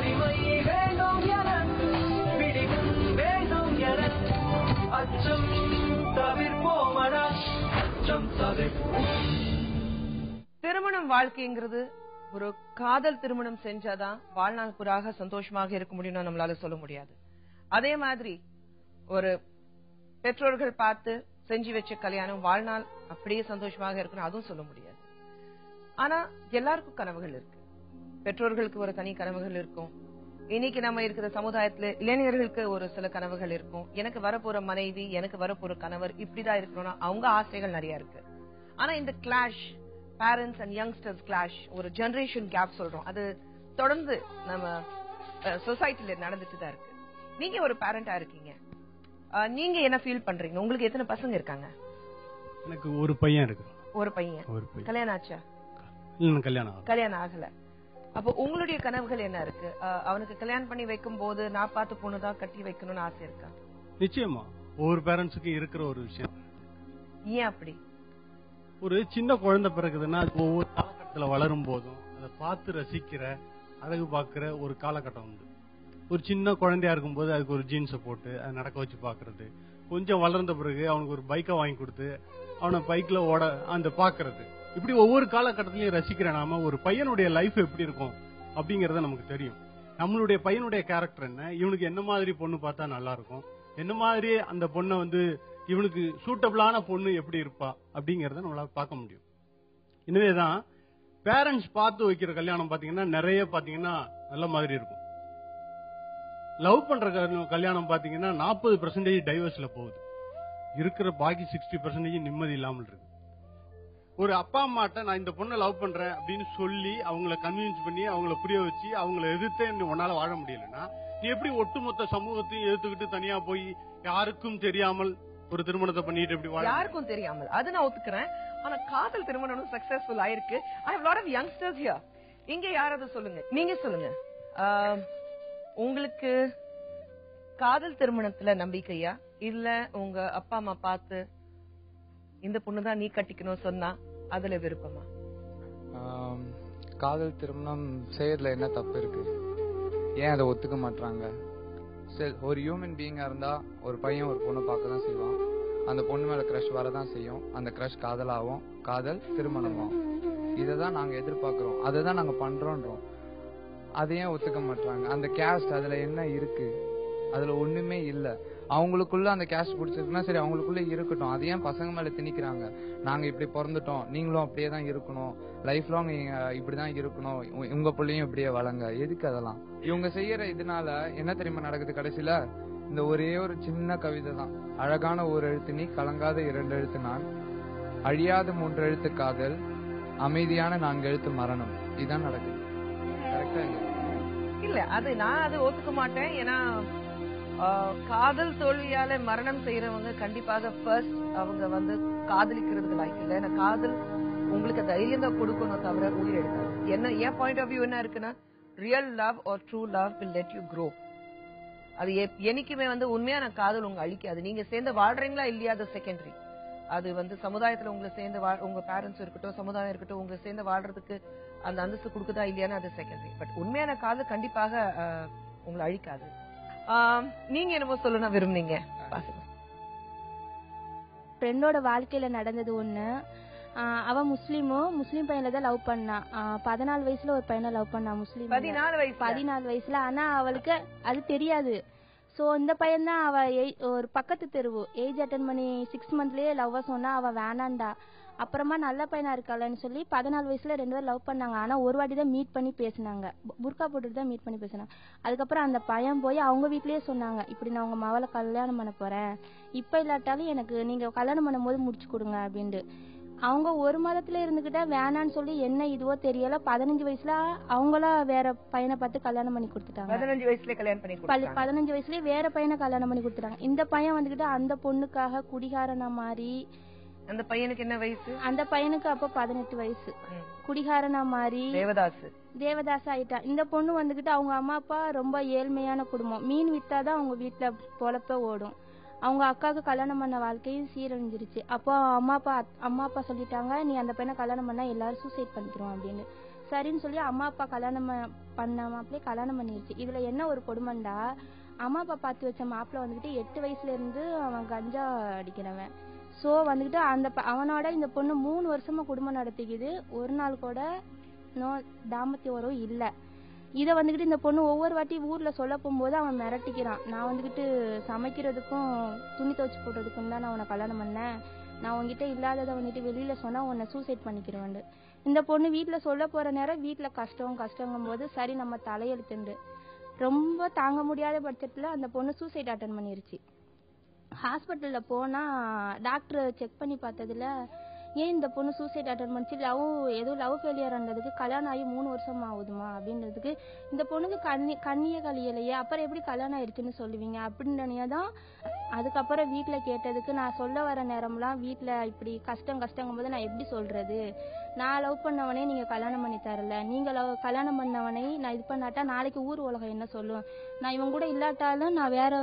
வலிமை வேண்டும் என பிடிவும் வேண்டும் என அச்சம் தவிர்ப்போமடா அச்சம் தவிர்ப்போம். திருமணம் வாழ்க்கைங்கிறது ஒரு காதல் திருமணம் செஞ்சாதான் வாழ்நாள் புறாக சந்தோஷமாக இருக்க முடியும்னு நம்மளால சொல்ல முடியாது. அதே மாதிரி ஒரு பெற்றோர்கள் பார்த்து செஞ்சு வச்ச கல்யாணம் வாழ்நாள் அப்படியே சந்தோஷமாக இருக்கணும் அதுவும் சொல்ல முடியாது. ஆனா எல்லாருக்கும் கனவுகள் இருக்கு. பெற்றோர்களுக்கு ஒரு தனி கனவுகள் இருக்கும். இன்னைக்கு நம்ம இருக்கிற சமுதாயத்துல இளைஞர்களுக்கு ஒரு சில கனவுகள் இருக்கும். எனக்கு வரப்போற மனைவி, எனக்கு வரப்போற கணவர் இப்படிதான் இருக்கணும்னா அவங்க ஆசைகள் நிறைய இருக்கு. ஆனா இந்த clash, parents and youngsters clash, ஒரு ஜெனரேஷன் கேப் சொல்றோம், அது தொடர்ந்து நம்ம சொசைட்டில நடந்துட்டு தான் இருக்கு. நீங்க ஒரு பேரண்டா இருக்கீங்க, நீங்க என்ன ஃபீல் பண்றீங்க? உங்களுக்கு எத்தனை பசங்க இருக்காங்க? எனக்கு ஒரு பையன் இருக்கு. ஒரு பையன். கல்யாணம் ஆச்சா? கல்யாணம் ஆகல. அப்போ உங்களுடைய கனவுகள் என்ன இருக்கு? அவனுக்கு கல்யாணம் பண்ணி வைக்கும் போது நான் பார்த்து பொண்ணுதான் கட்டி வைக்கணும்னு ஆசை இருக்கா? நிச்சயமா ஒவ்வொரு பேரண்ட்ஸுக்கு இருக்கிற ஒரு விஷயம். ஏன் அப்படி? ஒரு சின்ன குழந்தை பிறகுதுன்னா ஒவ்வொரு காலகட்டத்துல வளரும் போதும் அதை பார்த்து ரசிக்கிற, அழகு பார்க்கிற ஒரு காலகட்டம் உண்டு. ஒரு சின்ன குழந்தையா இருக்கும் போது அதுக்கு ஒரு ஜீன்ஸை போட்டு அதை நடக்க வச்சு பாக்குறது, கொஞ்சம் வளர்ந்த பிறகு அவனுக்கு ஒரு பைக்கை வாங்கி கொடுத்து அவனை பைக்ல ஓட அந்த பாக்குறது, இப்படி ஒவ்வொரு காலகட்டத்திலையும் ரசிக்கிற நாம ஒரு பையனுடைய லைஃப் எப்படி இருக்கும் அப்படிங்கறத நமக்கு தெரியும். நம்மளுடைய பையனுடைய கேரக்டர் என்ன, இவனுக்கு என்ன மாதிரி பொண்ணு பார்த்தா நல்லா இருக்கும், என்ன மாதிரி அந்த பொண்ணை இவனுக்கு சூட்டபிளான பொண்ணு எப்படி இருப்பா அப்படிங்கறத நம்மளால பார்க்க முடியும். எனவேதான் பேரண்ட்ஸ் பார்த்து வைக்கிற கல்யாணம் பாத்தீங்கன்னா நிறைய பாத்தீங்கன்னா நல்ல மாதிரி இருக்கும். லவ் பண்ற கல்யாணம் பாத்தீங்கன்னா 40% டைவர்ஸ்ல போகுது. இருக்கிற பாக்கி 60% நிம்மதி இல்லாமல் இருக்கு. ஒரு அப்பா அம்மாட்ட நான் இந்த பொண்ணை லவ் பண்றேன் அப்படின்னு சொல்லி அவங்கள கன்வின்ஸ் பண்ணி அவங்கள புரிய வச்சு அவங்கள எதிர்த்து உன்னால வாழ முடியலன்னா நீ எப்படி ஒட்டுமொத்த சமூகத்தையும் எதிர்த்துக்கிட்டு தனியா போய் யாருக்கும் தெரியாமல் ஒரு திருமணத்தை பண்ணிட்டு எப்படி வாழ? யாருக்கும் தெரியாமல், அது நான் ஒத்துக்கிறேன். ஆனா காதல் திருமணம் சக்சஸ்ஃபுல் ஆயிருக்கு. I have a lot of youngsters here. இங்க யாராவது சொல்லுங்க, நீங்க சொல்லுங்க, உங்களுக்கு காதல் திருமணத்துல நம்பிக்கையா இல்ல உங்க அப்பா அம்மா பார்த்து இந்த பொண்ணுதான் நீ கட்டிக்கணும் சொன்னா அதுல விருப்பமா? காதல் திருமணம் செய்யறதுல என்ன தப்பு இருக்கு? ஏன் அதை ஒத்துக்க மாட்டாங்க? ஒரு ஹியூமன் பீயிங்கா இருந்தா ஒரு பையன் ஒரு பொண்ணை பார்க்க தான் செய்வான். அந்த பொண்ணு மேல கிரஷ் வரதான் செய்யும். அந்த கிரஷ் காதலாகும், காதல் திருமணமாகும். இததான் நாங்க எதிர்பார்க்கிறோம், அதை தான் நாங்க பண்றோன்றோம். அதையும் ஒத்துக்க மாட்டாங்க. அந்த கேஸ்ட் அதுல என்ன இருக்கு? அதுல ஒண்ணுமே இல்ல. அவங்களுக்குள்ள அந்த கேஸ்ட் பிடிச்சிருக்குன்னா சரி, அவங்களுக்குள்ள இருக்கட்டும். அது ஏன் பசங்க மேல திணிக்கிறாங்க? நாங்க இப்படி பிறந்துட்டோம், நீங்களும் அப்படியே தான் இருக்கணும், லைஃப் லாங் இப்படிதான் இருக்கணும், உங்க பிள்ளையும் இப்படியே வளங்க. எதுக்கு அதெல்லாம்? இவங்க செய்யற இதனால என்ன தெரியுமா நடக்குது? கடைசியில இந்த ஒரே ஒரு சின்ன கவிதை தான், அழகான ஒரு எழுத்து நீ, கலங்காத 2 எழுத்து நான், அழியாத 3 எழுத்து காதல், அமைதியான 4 எழுத்து மரணம். இதுதான் நடக்குது. கரெக்டா இல்ல? அது நான் அது ஒத்துக்க மாட்டேன். ஏன்னா காதல் தோல்வியால மரணம் செய்யறவங்க கண்டிப்பாக ஃபர்ஸ்ட் அவங்க காதலிக்கிறதுக்கு லாய்க்கு இல்ல. ஏன்னா காதல் உங்களுக்கு தைரியம் தான் கொடுக்கணும் தவிர உயிர் எடுக்காது. என்ன என் பாயிண்ட் ஆஃப் வியூ என்ன இருக்குன்னா, real love are true love will let you grow. அது என்னைக்குமே உண்மையான காதல் உங்க அழிக்காது. நீங்க சேர்ந்து வாழ்றீங்களா இல்லையா அது செகண்டரி. அது சமுதாயத்துல உங்களை சேர்ந்து உங்க பேரண்ட்ஸ் இருக்கட்டும், சமுதாயம் இருக்கட்டும், உங்களை சேர்ந்து வாழ்றதுக்கு அந்த அந்தஸ்து கொடுக்குதா இல்லையான்னு அது செகண்டரி. பட் உண்மையான காதல் கண்டிப்பாக உங்களை அழிக்காது. நீங்க என்னமோ சொல்லணும் விரும்புனீங்க? ஃப்ரெண்டோட வாழ்க்கையில நடந்தது ஒண்ணு. அவ முஸ்லீம் பையனை தான் லவ் பண்ணா. 14 வயசுல ஒரு பையனை லவ் பண்ணா, முஸ்லீம். 14 வயசுல. ஆனா அவளுக்கு அது தெரியாது. சோ இந்த பையன் தான் அவ ஒரு பக்கத்து தெருவு ஏஜ் அட்டன் பண்ணி 6 மந்த்லயே லவ் சொன்னா அவ வேணாண்டா. அப்புறமா நல்ல பையனா இருக்காளன்னு சொல்லி 14 வயசுல 2 பேரும் லவ் பண்ணாங்க. ஆனா ஒரு வாட்டி தான் மீட் பண்ணி பேசினாங்க, புர்கா போட்டுட்டு தான் மீட் பண்ணி பேசினாங்க. அதுக்கப்புறம் அந்த பையன் போய் அவங்க வீட்லயே சொன்னாங்க, இப்படி நான் உங்க மவளை கல்யாணம் பண்ண போறேன், இப்ப இல்லாட்டாலும் எனக்கு நீங்க கல்யாணம் பண்ணும் போது முடிச்சு கொடுங்க அப்படின்ட்டு. அவங்க ஒரு மதத்துல இருந்துகிட்டா வேணான்னு சொல்லி என்ன இதுவோ தெரியல. 15 வயசுல அவங்களா வேற பையனை பார்த்து கல்யாணம் பண்ணி கொடுத்துட்டாங்க. 15 வயசுலயே கல்யாணம் பண்ணி கொடுத்தாங்க. 15 வயசுலயே வேற பையனை கல்யாணம் பண்ணி கொடுத்துட்டாங்க. இந்த பையன் வந்துகிட்டு அந்த பொண்ணுக்காக குடிகாரனா மாறி. அந்த பையனுக்கு என்ன வயசு? அந்த பையனுக்கு அப்ப 18 வயசு. குடிகாரனா மாறி தேவதாஸ் ஆயிட்டா. இந்த பொண்ணு வந்துகிட்டு அவங்க அம்மா அப்பா ரொம்ப ஏழ்மையான குடும்பம், மீன் வித்தாதான் அவங்க வீட்டுல பொழப்ப ஓடும். அவங்க அக்காவுக்கு கல்யாணம் பண்ண வாழ்க்கையும் சீரழிஞ்சிருச்சு. அப்போ அம்மா அப்பா சொல்லிட்டாங்க, நீ அந்த பையனை கல்யாணம் பண்ணா எல்லாரும் சூசைட் பண்ணிக்கிறோம் அப்படின்னு. சரின்னு சொல்லி அம்மா அப்பா கல்யாணம் பண்ண மாப்பிள்ளையே கல்யாணம் பண்ணிருச்சு. இதுல என்ன ஒரு கொடுமைண்டா, அம்மா அப்பா பார்த்து வச்ச மாப்பிள்ள வந்துகிட்டு 8 வயசுல இருந்து அவன் கஞ்சா அடிக்கிறவன். சோ வந்துகிட்டு அவனோட இந்த பொண்ணு 3 வருஷமா குடும்பம் நடத்திக்குது. ஒரு நாள் கூட தாம்பத்திய உறவு இல்ல. இத வந்துகிட்டு இந்த பொண்ணு ஒவ்வொரு வாட்டி ஊர்ல சொல்ல போகும்போது அவன் மிரட்டிக்கிறான். நான் வந்துகிட்டு சமைக்கிறதுக்கும் துணி துவைச்சு போடுறதுக்கும் தான் நான் உன்னை கல்யாணம் பண்ணேன். நான் உன்கிட்ட இல்லாததை வந்துட்டு வெளியில சொன்னா உன்னை சூசைட் பண்ணிக்கிறேன். இந்த பொண்ணு வீட்டுல சொல்ல போற நேரம் வீட்டுல கஷ்டங்கும் போது சரி நம்ம தலையெழுத்துண்டு ரொம்ப தாங்க முடியாத பட்சத்துல அந்த பொண்ணு சூசைட் அட்டன் பண்ணிருச்சு. ஹாஸ்பிட்டல்ல போனா டாக்டர் செக் பண்ணி பார்த்ததுல ஏன் இந்த பொண்ணு சூசைட் அட்டன் பண்ணிச்சு, ஏதோ லவ் ஃபெயிலியர் ஆனதுக்கு கல்யாணம் ஆகி 3 வருஷம் ஆகுதுமா அப்படின்றதுக்கு இந்த பொண்ணுக்கு கண்ணியே கழியலையே அப்புறம் எப்படி கல்யாணம் ஆயிடுச்சுன்னு சொல்லுவீங்க அப்படின்னு தான். அதுக்கப்புறம் வீட்டுல கேட்டதுக்கு நான் சொல்ல வர நேரம்லாம் வீட்டுல இப்படி கஷ்டங்கும் போது நான் எப்படி சொல்றது, நான் லவ் பண்ணவனே நீங்க கல்யாணம் பண்ணி தரல, நீங்க கல்யாணம் பண்ணவனை நான் இது பண்ணாட்டா நாளைக்கு ஊர் உலகம் என்ன சொல்லும், நான் இவன் கூட இல்லாட்டாலும் நான் வேற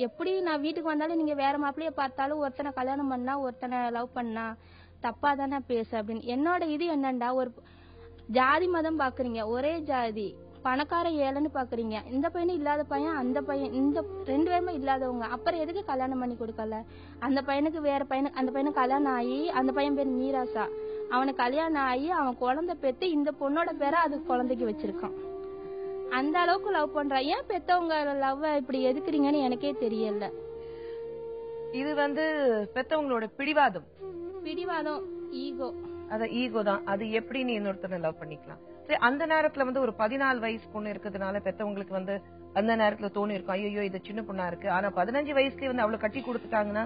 எப்படி நான் வீட்டுக்கு வந்தாலும் நீங்க வேற மாப்பிள்ளைய பார்த்தாலும் ஒருத்தனை கல்யாணம் பண்ணா ஒருத்தனை லவ் பண்ணா தப்பா தானே பேச அப்படின்னு. என்னோட இது என்னண்டா, ஒரு ஜாதி மதம் பாக்குறீங்க, ஒரே ஜாதி பணக்கார ஏழைன்னு பாக்குறீங்க, இந்த பையனும் இல்லாத பையன் அந்த பையன் இந்த 2 பேருமே இல்லாதவங்க, அப்புறம் எதுக்கு கல்யாணம் பண்ணி கொடுக்கல? அந்த பையனுக்கு வேற பையனுக்கு அந்த பையனுக்கு கல்யாணம் ஆகி அந்த பையன் பேர் மீராசா, அவனுக்கு கல்யாணம் ஆகி அவன் குழந்தை பெத்து இந்த பொண்ணோட பேரை அது குழந்தைக்கு வச்சிருக்கான். அந்த அளவுக்கு லவ் பண்றா. ஏன் பெத்தவங்க லவ் இப்படி எதுக்குறீங்கன்னு எனக்கே தெரியல. இது பெத்தவங்களோட பிடிவாதம், ஈகோ. அத ஈகோ தான். அது எப்படி நீ இன்னொருத்தனை லவ் பண்ணிக்கலாம்? சரி, அந்த நேரத்துல ஒரு 14 வயசு பொண்ணு இருக்கிறதுனால பெத்தவங்களுக்கு அந்த நேரத்துல தோணி இருக்கும், ஐயோ இது சின்ன பொண்ணா இருக்கு. ஆனா 15 வயசுக்கு அவளை கட்டி கொடுத்துட்டாங்கன்னா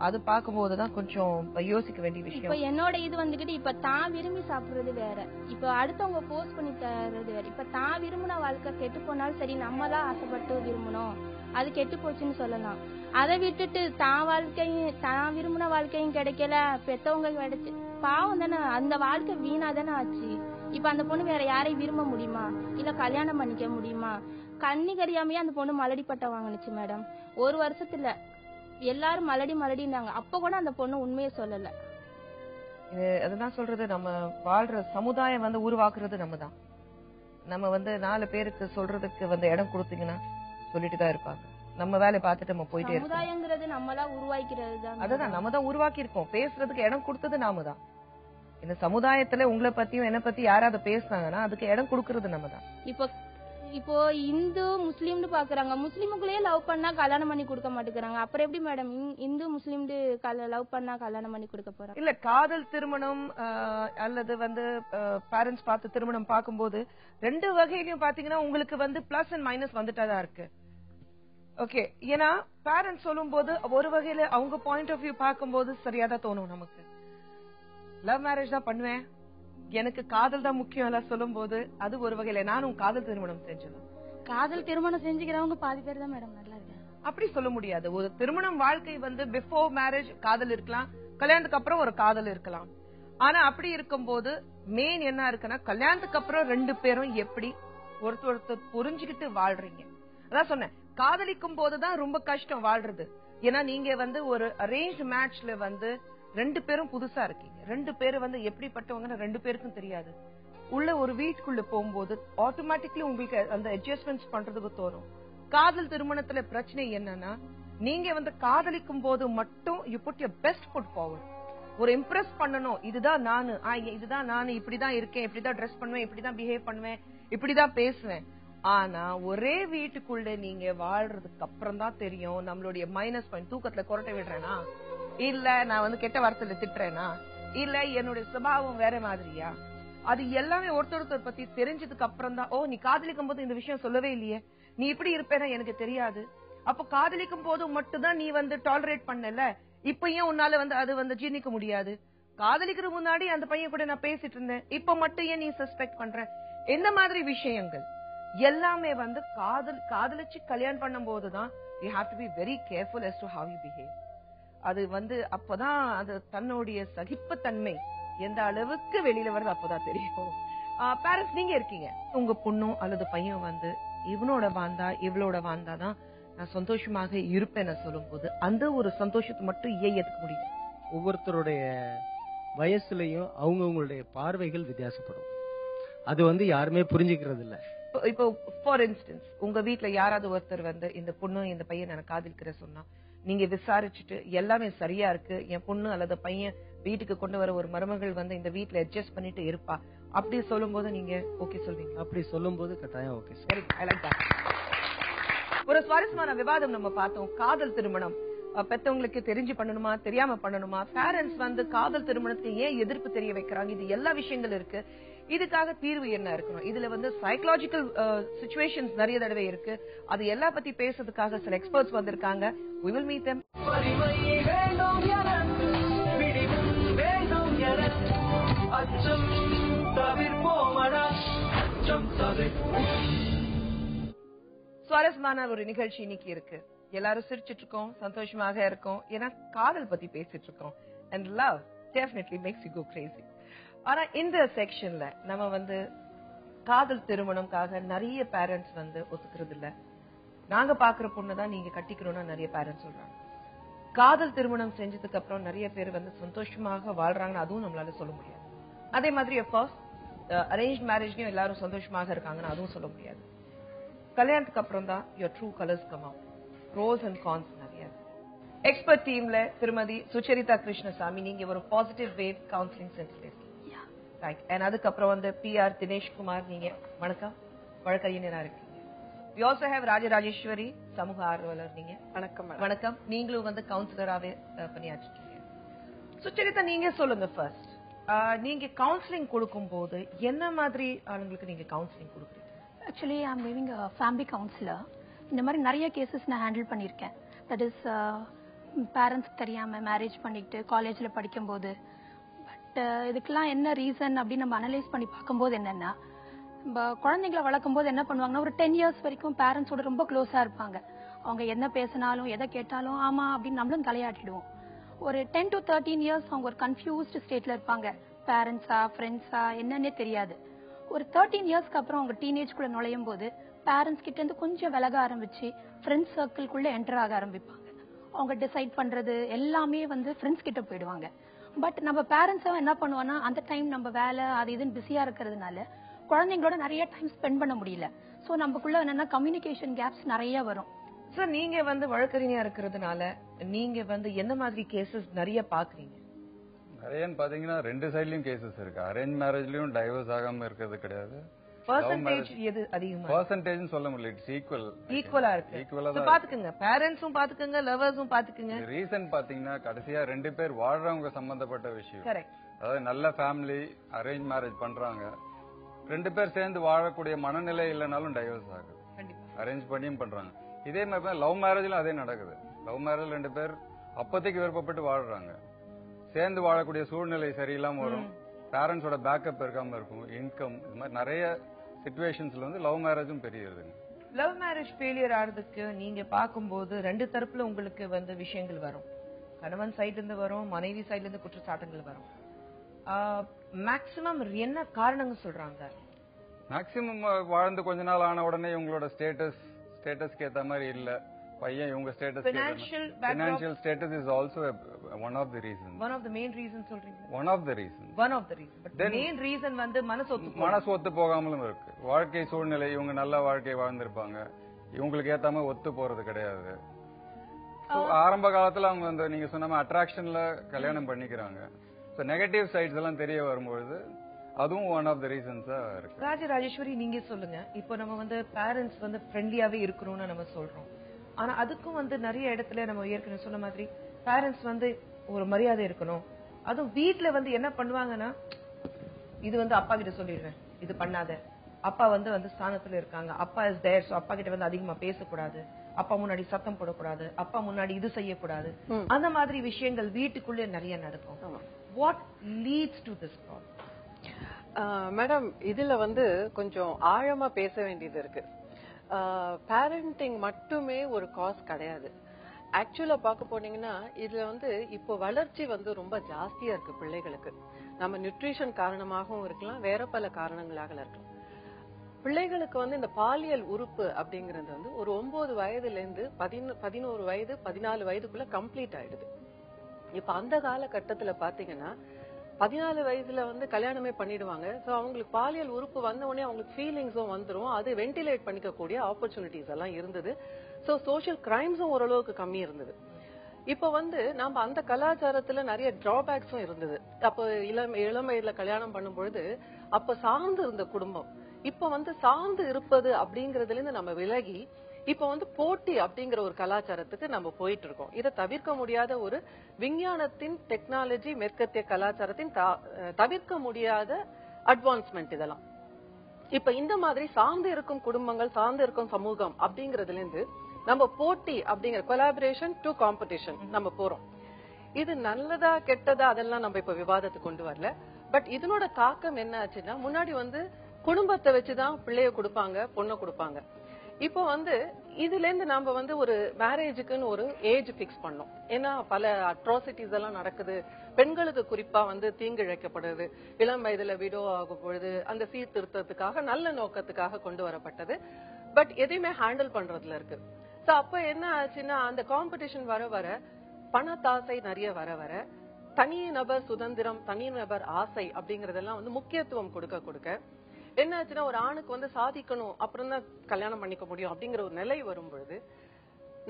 அது பாக்கும்போதுதான் கொஞ்சம் யோசிக்க வேண்டிய விஷயம். இப்ப என்னோட இது வந்துகிட்டு இப்ப தான் விரும்பி சாப்பிடுறது வேற, இப்ப அடுத்தவங்க போஸ்ட் பண்ணி தர்றது வேற. இப்ப தான் விரும்பின வாழ்க்கை கெட்டு போனாலும் சரி, நம்மதான் ஆசைப்பட்டு விரும்பணும், அது கெட்டு போச்சுன்னு சொல்லலாம். அதை விட்டுட்டு தான் வாழ்க்கையும் தான் விரும்பின வாழ்க்கையும் கிடைக்கல, பெத்தவங்க கிடைச்சு பாவம் தானே, அந்த வாழ்க்கை வீணா தானே ஆச்சு. இப்ப அந்த பொண்ணு வேற யாரையும் விரும்ப முடியுமா, இல்ல கல்யாணம் பண்ணிக்க முடியுமா? கண்ணி கறியாமையே அந்த பொண்ணு மலடி பட்டம் வாங்கினுச்சு மேடம். 1 வருஷத்துல எல்லாரும் மலடினாங்க. அப்ப கூட அந்த பொண்ணு உண்மையை சொல்லல. அதுதான் சொல்றது, நம்ம வாழ்ற சமுதாயம் உருவாக்குறது நம்ம தான். நம்ம 4 பேருக்கு சொல்றதுக்கு இடம் கொடுத்தீங்கன்னா சொல்லிட்டு தான் இருப்பாங்க. நம்ம வேலையை பார்த்துட்டு நம்ம போயிட்டே இருக்கோம். சமுதாயங்கிறது நம்மளா உருவாக்கிறது தான். அதுதான் நம்ம தான் உருவாக்கி இருக்கோம். பேசுறதுக்கு இடம் கொடுத்தது நாம தான். இந்த சமுதாயத்துல உங்களை பத்தியும் என்ன பத்தி யாராவது பேசினாங்கன்னா அதுக்கு இடம் கொடுக்கறது நம்ம தான். இப்போ இந்து முஸ்லீம்னு பாக்குறாங்க, முஸ்லீமுக்குள்ளேயே லவ் பண்ணா கல்யாணம் பண்ணி கொடுக்க மாட்டேங்கிறாங்க. அப்புறம் எப்படி மேடம் இந்து முஸ்லீம் லவ் பண்ணா கல்யாணம் பண்ணி கொடுக்க போறாங்க? இல்ல, காதல் திருமணம் அல்லது பேரண்ட்ஸ் பார்த்து திருமணம் பார்க்கும்போது 2 வகையிலயும் பாத்தீங்கன்னா உங்களுக்கு பிளஸ் அண்ட் மைனஸ் வந்துட்டாதான் இருக்கு. ஓகே, ஏன்னா பேரண்ட்ஸ் சொல்லும் போது ஒரு வகையில அவங்க பாயிண்ட் ஆஃப் வியூ பார்க்கும்போது சரியாதான் தோணும். நமக்கு லவ் மேரேஜ் தான் பண்ணுவேன், எனக்கு காதல் தான் முக்கியம் எல்லாம் சொல்லும் போது அது ஒரு வகையில நானும் காதல் திருமணம் செஞ்சேன். காதல் திருமணம் செஞ்சுக்கிறவங்க பாதி பேர் தான் மேடம் நல்லா இருக்கு. அப்படி சொல்ல முடியாது. ஒரு திருமணம் வாழ்க்கை பிஃபோர் மேரேஜ் காதல் இருக்கலாம், கல்யாணத்துக்கு அப்புறம் ஒரு காதல் இருக்கலாம். ஆனா அப்படி இருக்கும்போது மெயின் என்ன இருக்குன்னா, கல்யாணத்துக்கு அப்புறம் 2 பேரும் எப்படி ஒருத்தர் புரிஞ்சுக்கிட்டு வாழ்றீங்க. அதான் சொன்னேன், காதலிக்கும் போதுதான் ரொம்ப கஷ்டம் வாழ்றது. ஏன்னா நீங்க ஒரு அரேஞ்ச் மேட்ச்ல 2 பேரும் புதுசா இருக்கீங்க. 2 பேரும் எப்படிப்பட்டவங்க 2 பேருக்கும் தெரியாது. உள்ள ஒரு வீட்டுக்குள்ள போகும்போது ஆட்டோமேட்டிக்லி உங்களுக்கு அந்த அட்ஜஸ்ட்மெண்ட்ஸ் பண்றதுக்கு தோணும். காதல் திருமணத்துல பிரச்சனை என்னன்னா, நீங்க காதலிக்கும் போது மட்டும் you put your best foot forward. ஒரு இம்ப்ரெஸ் பண்ணணும், இதுதான் நானு இப்படிதான் இருக்கேன், இப்படிதான் ட்ரெஸ் பண்ணுவேன், இப்படிதான் பிஹேவ் பண்ணுவேன், இப்படிதான் பேசுவேன். ஆனா ஒரே வீட்டுக்குள்ள நீங்க வாழ்றதுக்கு அப்புறம் தான் தெரியும் நம்மளுடைய மைனஸ் பாயிண்ட். தூக்கத்துல கொரட்டை விடுறேனா, இல்ல நான் கெட்ட வார்த்தையில திட்டுறேனா, இல்ல என்னுடைய சுபாவம் வேற மாதிரியா, அது எல்லாமே ஒருத்தர் பத்தி தெரிஞ்சதுக்கு அப்புறம் தான், ஓ நீ காதலிக்கும் போது இந்த விஷயம் சொல்லவே இல்லையே, நீ இப்படி இருப்பேனா எனக்கு தெரியாது. அப்ப காதலிக்கும் போது மட்டும்தான் நீ டாலரேட் பண்ணல, இப்ப ஏன் உன்னால அது ஜீர்ணிக்க முடியாது? காதலிக்கிற முன்னாடி அந்த பையன் கூட நான் பேசிட்டு இருந்தேன், இப்ப மட்டும் ஏன் நீ சஸ்பெக்ட் பண்ற? இந்த மாதிரி விஷயங்கள் எல்லாமே காதலிச்சு கல்யாணம் பண்ணும் போதுதான் you have to be very careful as to how you behave. அது அப்பதான் அது தன்னுடைய சகிப்புத்தன்மை எந்த அளவுக்கு வெளியில வருது அப்பதான் தெரியும். பேரண்ட்ஸ் நீங்க இருக்கீங்க, உங்க பொண்ணோ அல்லது பையன் இவனோட வாழ்ந்தா இவளோட வாழ்ந்தாதான் நான் சந்தோஷமாக இருப்பேன்னு சொல்லும் போது அந்த ஒரு சந்தோஷத்தை மட்டும் ஏத்துக்க முடியும். ஒவ்வொருத்தருடைய வயசுலயும் அவங்கவுங்களுடைய பார்வைகள் வித்தியாசப்படும். அது வந்து யாருமே புரிஞ்சுக்கிறது இல்ல. இப்போ ஃபார் இன்ஸ்டன்ஸ் உங்க வீட்ல யாராவது ஒருத்தர் வந்து இந்த பொண்ணு இந்த பையன் எனக்கு காதலிக்கிற சொன்னா, நீங்க விசாரிச்சுட்டு எல்லாமே சரியா இருக்கு, என் பொண்ணு அல்லது பையன் வீட்டுக்கு கொண்டு வர ஒரு மருமகள் வந்து இந்த வீட்ல அட்ஜஸ்ட் பண்ணிட்டு இருப்பா அப்படி சொல்லும் போது நீங்க ஓகே சொல்வீங்க? அப்படி சொல்லும் போது கட்டாயம் ஓகே. சரி, ஐ லைக் தட். ஒரு சுவாரஸ்யமான விவாதம் நம்ம பார்த்தோம். காதல் திருமணம் பெத்தவங்களுக்கு தெரிஞ்சு பண்ணணுமா, தெரியாம பண்ணணுமா, பேரண்ட்ஸ் வந்து காதல் திருமணத்துக்கு ஏன் எதிர்ப்பு தெரிய வைக்கிறாங்க, இது எல்லா விஷயங்கள் இருக்கு. இதுக்காக தீர்வு என்ன இருக்கணும்? இதுல வந்து சைக்கலாஜிக்கல் சிச்சுவேஷன்ஸ் நிறைய தடவை இருக்கு. அது எல்லா பத்தி பேசுறதுக்காக சில எக்ஸ்பர்ட்ஸ் வந்திருக்காங்க. we will meet them. வலிமை வேண்டும் என விடிவும் வேண்டும் என அச்சம் தவிர்ப்போமடா அச்சம் தவிர்ப்போம். சுவாரஸ்யமான ஒரு நிகழ்ச்சி இன்னைக்கு இருக்கு. எல்லாரும் சிரிச்சிட்டு இருக்கோம், சந்தோஷமாக இருக்கோம். ஏன்னா காதல் பத்தி பேசிட்டு இருக்கோம். and love definitely makes you go crazy. ஆனா இந்த செக்ஷன்ல நம்ம வந்து காதல் திருமணம்காக நிறைய பேரண்ட்ஸ் வந்து ஒத்துக்கிறது இல்ல. நாங்க பாக்குற பொண்ணுதான் நீங்க கட்டிக்கணும்னு நிறைய பேரண்ட்ஸ் சொல்றாங்க. காதல் திருமணம் செஞ்சதுக்கு அப்புறம் நிறைய பேர் வந்து சந்தோஷமாக வாழ்றாங்கன்னு அதுவும் நம்மளால சொல்ல முடியாது. அதே மாதிரி அரேஞ்ச் மேரேஜ்லயும் எல்லாரும் சந்தோஷமாக இருக்காங்கன்னு அதுவும் சொல்ல முடியாது. கல்யாணத்துக்கு அப்புறம் தான் your true colors come out. pros and cons நிறைய. எக்ஸ்பர்ட் டீம்ல திருமதி சுச்சரிதா கிருஷ்ணசாமி, நீங்க ஒரு பாசிட்டிவ் வேவ் கவுன்சிலிங் சென்டர்ல இருக்கீங்க. ரைட். அண்ட் அதுக்கப்புறம் வந்து PR தினேஷ்குமார், நீங்க வணக்கம் வழக்கறிஞரா இருக்கீங்க. we also have ராஜராஜேஸ்வரி, சமூக ஆர்வலர். நீங்க வணக்கம். வணக்கம். நீங்களும் வந்து கவுன்சிலராவே பணியாற்றிருக்கீங்க. சுச்சரிதா, நீங்க சொல்லுங்க ஃபர்ஸ்ட். நீங்க கவுன்சிலிங் கொடுக்கும் போது என்ன மாதிரி ஆளுங்களுக்கு நீங்க கவுன்சிலிங் கொடுக்குறீங்க? Actually I am living family counsellor. இந்த மாதிரி நிறைய கேசஸ் நான் ஹேண்டில் பண்ணியிருக்கேன். தட் இஸ் பேரண்ட்ஸ்க்கு தெரியாமல் மேரேஜ் பண்ணிக்கிட்டு காலேஜில் படிக்கும்போது. பட் இதுக்கெல்லாம் என்ன ரீசன் அப்படின்னு நம்ம அனலைஸ் பண்ணி பார்க்கும்போது என்னென்னா, நம்ம குழந்தைங்களை வளர்க்கும் போது என்ன பண்ணுவாங்கன்னா, ஒரு 10 years வரைக்கும் பேரண்ட்ஸோட ரொம்ப க்ளோஸாக இருப்பாங்க. அவங்க என்ன பேசினாலும் எதை கேட்டாலும் ஆமாம் அப்படின்னு நம்மளும் தலையாட்டிடுவோம். ஒரு 10 to 13 years அவங்க ஒரு கன்ஃபியூஸ்டு ஸ்டேட்டில் இருப்பாங்க. பேரண்ட்ஸா ஃப்ரெண்ட்ஸா என்னன்னே தெரியாது. ஒரு 13 yearsக்கு அப்புறம் அவங்க டீனேஜ்குள்ள நுழையும் போது பேரண்ட்ஸ் கிட்ட இருந்து கொஞ்சம் விலக ஆரம்பிச்சு ஃப்ரெண்ட்ஸ் சர்க்கிள்குள்ள என்டர் ஆக ஆரம்பிப்பாங்க. அவங்க டிசைட் பண்றது எல்லாமே வந்து ஃப்ரெண்ட்ஸ் கிட்ட போயிடுவாங்க. பட் நம்ம பேரண்ட்ஸும் என்ன பண்ணுவோம்னா, அந்த டைம் நம்ம வேலை அது இதுன்னு பிஸியா இருக்கிறதுனால குழந்தைங்களோட நிறைய டைம் ஸ்பெண்ட் பண்ண முடியல. ஸோ நமக்குள்ள என்னன்னா கம்யூனிகேஷன் கேப்ஸ் நிறைய வரும். சார், நீங்க வந்து வழக்கறிஞரா இருக்கிறதுனால நீங்க வந்து எந்த மாதிரி கேசஸ் நிறைய பாக்குறீங்க? நிறையன்னு பாத்தீங்கன்னா ரெண்டு சைட்லயும் கேசஸ் இருக்கு. அரேஞ்ச் மேரேஜ்லயும் டைவர்ஸ் ஆகாம இருக்கிறது கிடையாது. பெர்சன்டேஜ் எது அதிகமா? பெர்சன்டேஜ் சொல்ல முடியல, இட்ஸ் ஈக்குவலா இருக்கு. ஈக்குவலா தான் பாத்துக்கங்க, பேரண்ட்ஸும் பாத்துக்கங்க, லவர்ஸும் பாத்துக்கங்க. ரீசன் பாத்தீங்கன்னா கடைசியா ரெண்டு பேர் வாழ்றவங்க சம்பந்தப்பட்ட விஷயம். கரெக்ட். அதாவது நல்ல ஃபேமிலி அரேஞ்ச் மேரேஜ் பண்றாங்க, ரெண்டு பேர் சேர்ந்து வாழக்கூடிய மனநிலை இல்லைனாலும் டைவர்ஸ் ஆகுது. அரேஞ்ச் பண்ணியும் பண்றாங்க. இதே மாதிரி லவ் மேரேஜ்ல அதே நடக்குது. லவ் மேரேஜ் ரெண்டு பேர் அப்போதைக்கு விருப்பப்பட்டு வாழ்றாங்க, சேர்ந்து வாழக்கூடிய சூழ்நிலை சரியில்லாம வரும், பேரண்ட்ஸோட பேக்கப் இருக்காம இருக்கும், இன்கம், இது மாதிரி நிறைய சிச்சுவேஷன்ஸ்ல வந்து லவ் மேரேஜும் பெரியதுங்க. லவ் மேரேஜ் ஃபெயிலியர் ஆறதுக்கு நீங்க பாக்கும்போது ரெண்டு தரப்புல உங்களுக்கு வந்து விஷயங்கள் வரும். கணவன் சைட்ல இருந்து வரும், மனைவி சைட்ல இருந்து குற்றச்சாட்டுகள் வரும். மேக்சிமம் என்ன காரணங்கள் சொல்றாங்க? மேக்சிமம் வாழ்ந்து கொஞ்ச நாள் ஆன உடனே இவங்களோட ஸ்டேட்டஸ்க்கு ஏத்த மாதிரி இல்ல, பையன் இவங்க status, financial status is also one of the reasons. One of the main reasons சொல்றீங்க? One of the reasons. But the main reason வந்து மனசு ஒத்து போகாமலும் இருக்கு. வாழ்க்கை சூழ்நிலை, இவங்க நல்ல வாழ்க்கை வாழ்ந்திருப்பாங்க, இவங்களுக்கு ஏத்த மாதிரி ஒத்து போறது கிடையாது. ஆரம்ப காலத்துல அவங்க அந்த நீங்க சொன்ன அட்ராக்ஷன்ல கல்யாணம் பண்ணிக்கிறாங்க. சோ நெகட்டிவ் சைட்ஸ் எல்லாம் தெரிய வரும்போது அதுவும் ஒன் ஆஃப் த ரீசன்ஸா இருக்கு. ராஜராஜேஸ்வரி, நீங்க சொல்லுங்க. இப்போ நம்ம வந்து பேரண்ட்ஸ் வந்து ஃப்ரெண்ட்லியாவே இருக்கணும்னு நம்ம சொல்றோம். ஆனா அதுக்கும் வந்து நிறைய இடத்துல நம்ம ஏற்கனவே சொன்ன மாதிரி பேரண்ட்ஸ் வந்து ஒரு மரியாதை இருக்கணும். அதுவும் வீட்டுல வந்து என்ன பண்ணுவாங்கன்னா, இது வந்து அப்பா கிட்ட சொல்லிடுவேன், இது பண்ணாத, அப்பா வந்து ஸ்தானத்துல இருக்காங்க, அப்பா இஸ் தேர், சோ அப்பா கிட்ட வந்து அதிகமா பேசக்கூடாது, அப்பா முன்னாடி சத்தம் போடக்கூடாது, அப்பா முன்னாடி இது செய்யக்கூடாது, அந்த மாதிரி விஷயங்கள் வீட்டுக்குள்ளே நிறைய நடக்கும். What leads to this problem? Madam, இதுல வந்து கொஞ்சம் ஆழமா பேச வேண்டியது இருக்கு. பேரண்டிங் மட்டுமே ஒரு காஸ் கிடையாது. ஆக்சுவலா பார்க்க போனீங்கன்னா இதுல வந்து இப்போ வளர்ச்சி வந்து ரொம்ப ஜாஸ்தியா இருக்கு பிள்ளைகளுக்கு. நம்ம நியூட்ரிஷன் காரணமாகவும் இருக்கலாம், வேற பல காரணங்களாக இருக்கலாம். பிள்ளைகளுக்கு வந்து இந்த பாலியல் உறுப்பு அப்படிங்கறது வந்து ஒரு 9 வயதுல இருந்து 11 வயது 14 வயதுக்குள்ள கம்ப்ளீட் ஆயிடுது. இப்ப அந்த காலகட்டத்துல பாத்தீங்கன்னா 14 வயசுல வந்து கல்யாணமே பண்ணிடுவாங்க. சோ அவங்களுக்கு பாலியல் உறுப்பு வந்த உடனே அவங்களுக்கு ஃபீலிங்ஸும் வந்துரும். அது வென்டிலேட் பண்ணிக்க கூடிய ஆப்பர்ச்சுனிட்டிஸ் எல்லாம் இருந்தது. சோ சோஷியல் கிரைம்ஸும் ஓரளவுக்கு கம்மி இருந்தது. இப்ப வந்து நம்ம அந்த கலாச்சாரத்துல நிறைய டிராபேக்ஸும் இருந்தது. அப்ப இளம் வயதுல கல்யாணம் பண்ணும் பொழுது அப்ப சார்ந்து இருந்த குடும்பம் இப்ப வந்து சார்ந்து இருப்பது அப்படிங்கறதுல இருந்து நம்ம விலகி இப்ப வந்து போட்டி அப்படிங்கிற ஒரு கலாச்சாரத்துக்கு நம்ம போயிட்டு இருக்கோம். இதை தவிர்க்க முடியாத ஒரு விஞ்ஞானத்தின் டெக்னாலஜி மேற்கத்திய கலாச்சாரத்தின் தவிர்க்க முடியாத அட்வான்ஸ்மெண்ட் இதெல்லாம். இப்ப இந்த மாதிரி சார்ந்து இருக்கும் குடும்பங்கள் சார்ந்து இருக்கும் சமூகம் அப்படிங்கறதுல இருந்து நம்ம போட்டி அப்படிங்கிற கொலாபரேஷன் டு காம்படிஷன் நம்ம போறோம். இது நல்லதா கெட்டதா அதெல்லாம் நம்ம இப்ப விவாதத்துக்கு கொண்டு வரல. பட் இதனோட தாக்கம் என்ன ஆச்சுன்னா முன்னாடி வந்து குடும்பத்தை வச்சுதான் பிள்ளைய கொடுப்பாங்க, பொண்ணை கொடுப்பாங்க. இப்போ வந்து இதுல இருந்து நம்ம வந்து ஒரு மேரேஜுக்குன்னு ஒரு ஏஜ் பிக்ஸ் பண்ணோம். ஏன்னா பல அட்ராசிட்டிஸ் எல்லாம் நடக்குது. பெண்களுக்கு குறிப்பா வந்து தீங்கு இழைக்கப்படுது. இளம் வயதுல விடோ ஆகும் பொழுது அந்த சீர்திருத்தத்துக்காக நல்ல நோக்கத்துக்காக கொண்டு வரப்பட்டது. பட் எதையுமே ஹேண்டில் பண்றதுல இருக்கு. சோ அப்ப என்ன ஆச்சுன்னா அந்த காம்படிஷன் வர வர பணத்தாசை நிறைய வர வர தனி நபர் சுதந்திரம், தனி நபர் ஆசை அப்படிங்கறதெல்லாம் வந்து முக்கியத்துவம் கொடுக்க என்ன ஆச்சுன்னா ஒரு ஆணுக்கு வந்து சாதிக்கணும் அப்புறம் தான் கல்யாணம் பண்ணிக்க முடியும் அப்படிங்கிற ஒரு நிலை வரும் பொழுது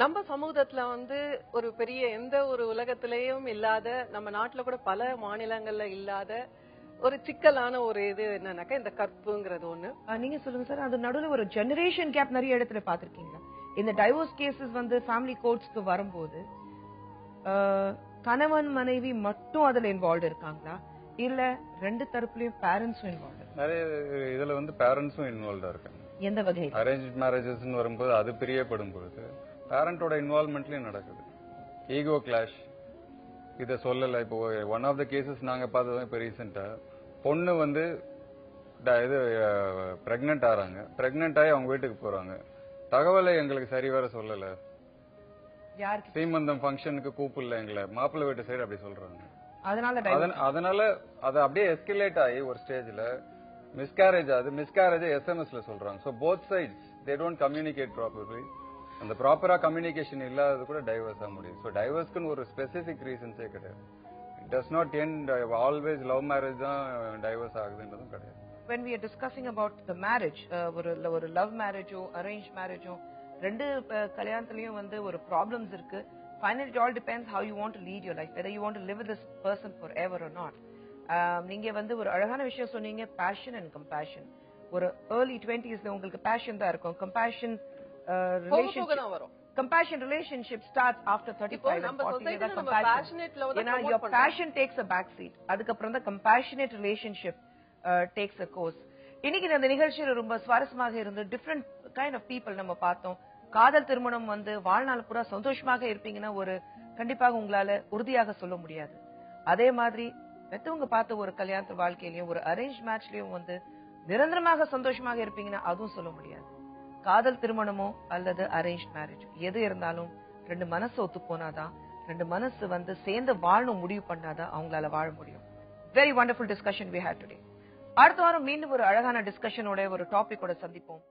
நம்ம சமூகத்துல வந்து ஒரு பெரிய எந்த ஒரு உலகத்திலேயும் இல்லாத, நம்ம நாட்டுல கூட பல மாநிலங்கள்ல இல்லாத ஒரு சிக்கலான ஒரு இது என்னன்னாக்கா இந்த கற்புங்கிறது ஒண்ணு. நீங்க சொல்லுங்க சார், அது நடுவில் ஒரு ஜெனரேஷன் கேப் நிறைய இடத்துல பாத்திருக்கீங்களா? இந்த டைவோர்ஸ் கேசஸ் வந்து ஃபேமிலி கோர்ட்ஸ்க்கு வரும்போது கணவன் மனைவி மட்டும் அதுல இன்வால்வ் இருக்காங்களா, இல்ல ரெண்டு தரப்புலயும் பேரண்ட்ஸும் இன்வால்வ்? நிறைய இதுல வந்து பேரண்ட்ஸும் இன்வால்வ்டா இருக்காங்க. எந்த வகையில்? அரேஞ்ச் மேரேஜஸ் வரும்போது அது பிரியப்படும் பொழுது பேரண்டோட இன்வால்வ்மெண்ட்லயும் நடக்குது. Ego clash. இத சொல்லல. இப்போ ஒன் ஆஃப் த கேசஸ் நாங்க பார்த்தது இப்ப ரீசெண்டா பொண்ணு வந்து இது பிரெக்னென்ட் ஆறாங்க. பிரெக்னென்ட் ஆகி அவங்க வீட்டுக்கு போறாங்க. தகவலை எங்களுக்கு சரிவர சொல்லல. சீமந்தம் ஃபங்க்ஷனுக்கு கூப்பிடல எங்களை. மாப்பிள்ளை வீட்டு சைடு அப்படி சொல்றாங்க. அதனால அது அப்படியே எஸ்கலேட் ஆகி ஒரு ஸ்டேஜ்ல மிஸ்கேரேஜ் ஆகுது. மிஸ்கேரேஜ் எஸ்எம்எஸ்ல சொல்றாங்க. So both sides they don't communicate properly. அந்த ப்ராப்பரா கம்யூனிகேஷன் இல்லாதது கூட டைவர்ஸ் ஆக முடியும். சோ டைவர்ஸ்க்குன்னு ஒரு ஸ்பெசிபிக் ரீசன்ஸே கிடையாது. It does not end always love marriage தான் டைவர்ஸ் ஆகுதுன்றதும் கிடையாது. When we are discussing about the marriage, ஒரு லவ் மேரேஜோ அரேஞ்ச் மேரேஜோ ரெண்டு கல்யாணத்துலயும் வந்து ஒரு ப்ராப்ளம்ஸ் இருக்கு. Finally, it all depends how you want to lead your life, whether you want to live with this person forever or not. நீங்க வந்து ஒரு அழகான விஷயம் சொன்னீங்க, passion and compassion. ஒரு early 20s உங்களுக்கு passion தான் இருக்கும். compassion relationship starts after 35 and 40. ஏன்னா your passion takes a back seat. அதுக்கப்புறம் தான் compassionate relationship takes a course. இன்னைக்கு இந்த நிகழ்ச்சியில ரொம்ப சுவாரஸ்யமாக இருந்து டிஃப்ரெண்ட் கைண்ட் ஆஃப் பீப்புள் நம்ம பார்த்தோம். காதல் திருமணம் வந்து வாழ்நாள் பூரா சந்தோஷமாக இருப்பீங்கன்னா ஒரு கண்டிப்பாக உங்களால உறுதியாக சொல்ல முடியாது. அதே மாதிரி பெத்தவங்க பார்த்த ஒரு கல்யாண வாழ்க்கையிலயும் ஒரு அரேஞ்ச் மேட்ச்லயும் வந்து நிரந்தரமாக சந்தோஷமாக இருப்பீங்கன்னா அதுவும் சொல்ல முடியாது. காதல் திருமணமோ அல்லது அரேஞ்ச் மேரேஜ் எது இருந்தாலும் ரெண்டு மனசு ஒத்து போனாதான், ரெண்டு மனசு வந்து சேர்ந்து வாழணும் முடிவு பண்ணாதான் அவங்களால வாழ முடியும். Very wonderful discussion we had today. அடுத்த வாரம் மீண்டும் ஒரு அழகான டிஸ்கஷனோட ஒரு டாபிக்கோட சந்திப்போம்.